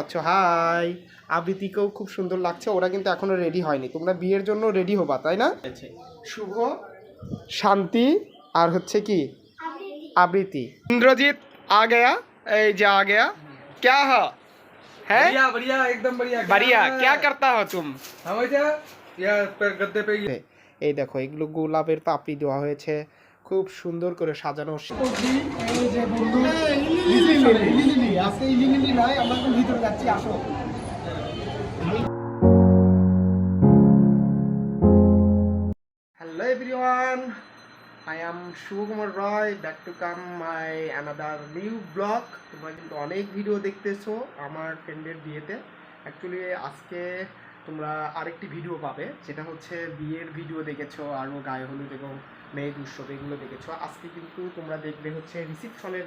আচ্ছা হাই, আবৃতিকেও খুব সুন্দর লাগছে। ওরা কিন্তু এখনো রেডি হয়নি, তোমরা বিয়ের জন্য রেডি হবা তাই না? শুভ, শান্তি আর হচ্ছে কি আবৃতি। ইন্দ্রজিৎ आ गया, এই যে आ गया। क्या है बढ़िया बढ़िया एकदम बढ़िया बढ़िया। क्या करता हो तुम? हम ऐसे यार पर गद्दे पे এই দেখো এগুলো গোলাপের পাপড়ি দেওয়া হয়েছে, খুব সুন্দর করে সাজানো। Hello everyone, I am Shubho Kumar Roy, back to come my another new blog. তোমরা কিন্তু অনেক ভিডিও দেখতেছো আমার ফ্রেন্ডের বিয়েতে। অ্যাকচুয়ালি আজকে তোমরা আরেকটি ভিডিও পাবে, যেটা হচ্ছে বিয়ের ভিডিও দেখেছো, আরও গায়ে হলুদ এবং মেয়ের উৎসব এগুলো দেখেছো। আজকে কিন্তু তোমরা দেখবে হচ্ছে রিসিপশনের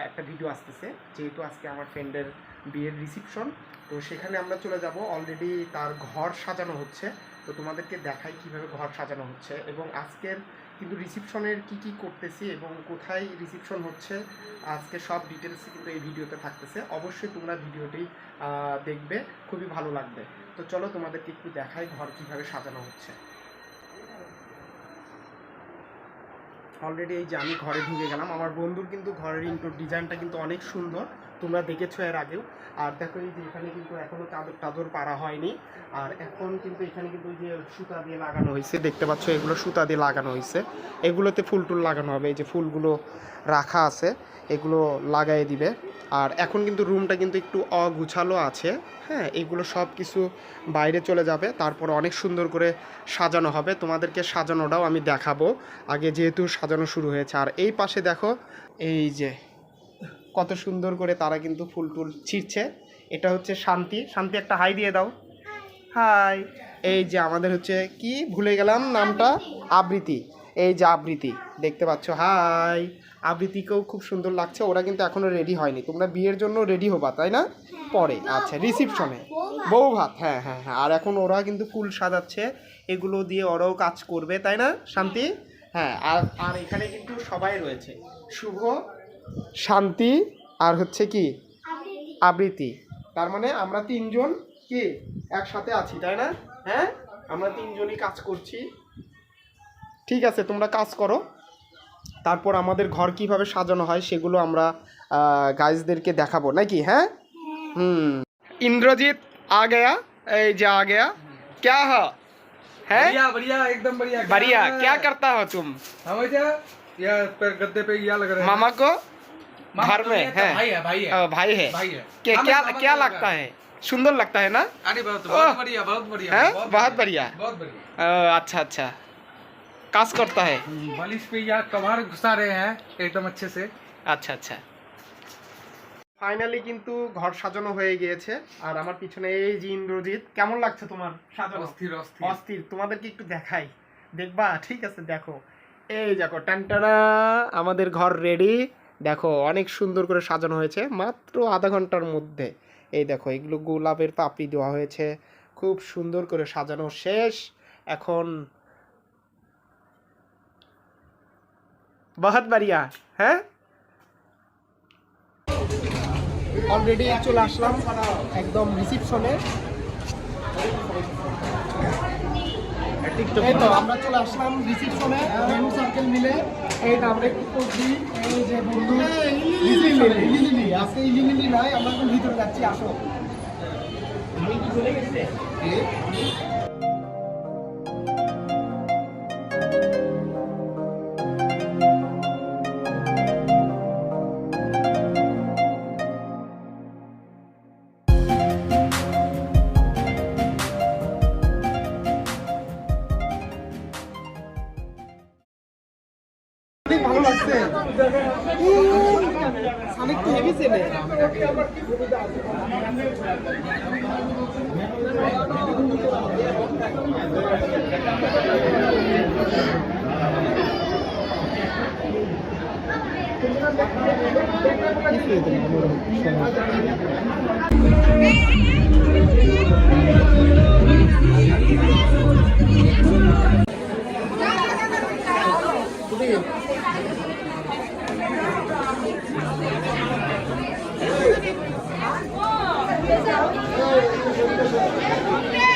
একটা ভিডিও আসতেছে, যেহেতু আজকে আমার ফ্রেন্ডের বিয়ের রিসিপশন। তো সেখানে আমরা চলে যাব। অলরেডি তার ঘর সাজানো হচ্ছে, তো তোমাদেরকে দেখাই কিভাবে ঘর সাজানো হচ্ছে এবং আজকের কিন্তু রিসিপশনের কি করতেছি এবং কোথায় রিসিপশন হচ্ছে, আজকে সব ডিটেলস কিন্তু এই ভিডিওতে থাকতেছে। অবশ্যই তোমরা ভিডিওটি দেখবে, খুবই ভালো লাগবে। তো চলো তোমাদেরকে একটু দেখাই ঘর কিভাবে সাজানো হচ্ছে। অলরেডি এই যে আমি ঘরে ঢুকে গেলাম। আমার বন্ধুর কিন্তু ঘরের ইনডোর ডিজাইনটা কিন্তু অনেক সুন্দর, তোমরা দেখেছো এর আগেও। আর দেখো এই যে এখানে কিন্তু এখনও চাদর পাড়া হয়নি, আর এখন কিন্তু এখানে কিন্তু যে সুতা দিয়ে লাগানো হয়েছে, দেখতে পাচ্ছ এগুলো সুতা দিয়ে লাগানো হয়েছে। এগুলোতে ফুল টুল লাগানো হবে, এই যে ফুলগুলো রাখা আছে এগুলো লাগাই দিবে। আর এখন কিন্তু রুমটা কিন্তু একটু অগুছালো আছে, হ্যাঁ, এগুলো সব কিছু বাইরে চলে যাবে, তারপর অনেক সুন্দর করে সাজানো হবে। তোমাদেরকে সাজানোটাও আমি দেখাবো, আগে যেহেতু সাজানো শুরু হয়েছে। আর এই পাশে দেখো এই যে কত সুন্দর করে তারা কিন্তু ফুল টুল ছিঁড়ছে। এটা হচ্ছে শান্তি। শান্তি একটা হাই দিয়ে দাও, হাই। এই যে আমাদের হচ্ছে কি ভুলে গেলাম নামটা, আবৃতি। এই যে আবৃতি দেখতে পাচ্ছ, হাই। আবৃতিকেও খুব সুন্দর লাগছে। ওরা কিন্তু এখনো রেডি হয়নি, তোমরা বিয়ের জন্য রেডি হবা তাই না? পরে আচ্ছা রিসিপশনে বউ ভাত, হ্যাঁ হ্যাঁ হ্যাঁ। আর এখন ওরা কিন্তু ফুল সাজাচ্ছে, এগুলো দিয়ে ওরাও কাজ করবে তাই না শান্তি? হ্যাঁ। আর এখানে কিন্তু সবাই রয়েছে, শুভ, শান্তি আর হচ্ছে কি আবৃতি। তার মানে আমরা তিনজন কি একসাথে আছি তাই না? হ্যাঁ, আমরা তিনজনই কাজ করছি। ঠিক আছে, তোমরা কাজ করো, তারপর আমাদের ঘর কিভাবে সাজানো হয় সেগুলো আমরা গাইজদেরকে দেখাবো নাকি? হ্যাঁ ইন্দ্রজিৎ आ गया, এই যে आ गया। क्या है बढ़िया बढ़िया एकदम बढ़िया बढ़िया। क्या करता हो तुम? हम ऐसे यार पर गद्दे पे या लग रहे हैं मामा को घर तो में ये तो है, भाई है भाई है भाई है। भाई है क्या क्या लगता है? सुंदर लगता है ना? अरे बहुत बहुत बढ़िया बहुत बढ़िया है बहुत बढ़िया। बहुत बढ़िया अच्छा अच्छा काज करता है। बालिश पे या कवर घुसा रहे हैं एकदम अच्छे से। আচ্ছা আচ্ছা, ফাইনালি কিন্তু ঘর সাজানো হয়ে গিয়েছে। আর আমার পিছনে এই যে ইন্দ্রজিৎ, কেমন লাগছে তোমার সাজানো? অস্থির অস্থির অস্থির। তোমাদেরকে একটু দেখাই, দেখবা? ঠিক আছে, দেখো এই দেখো টানটানা, আমাদের ঘর রেডি। দেখো অনেক সুন্দর করে সাজানো হয়েছে মাত্র আধা ঘন্টার মধ্যে। এই দেখো এগুলো গোলাপের পাপড়ি দেওয়া হয়েছে, খুব সুন্দর করে সাজানো শেষ। এখন বহুত বাড়িয়া। হ্যাঁ, অলরেডি চলে আসলাম একদম রিসিপশনে। এই তো আমরা চলে আসলাম রিসিপশনে, মেনু সার্কেল মিলে। এইটা আমরা একটু করছি, এই যে বন্ধু লিলি, আজকে লিলি নয়, আমরা এখন ভিতরে যাচ্ছি, আসো। আমি কি চলে গেছে? ভালো লাগছে, অনেক তো হেভি ছেলে। Thank you.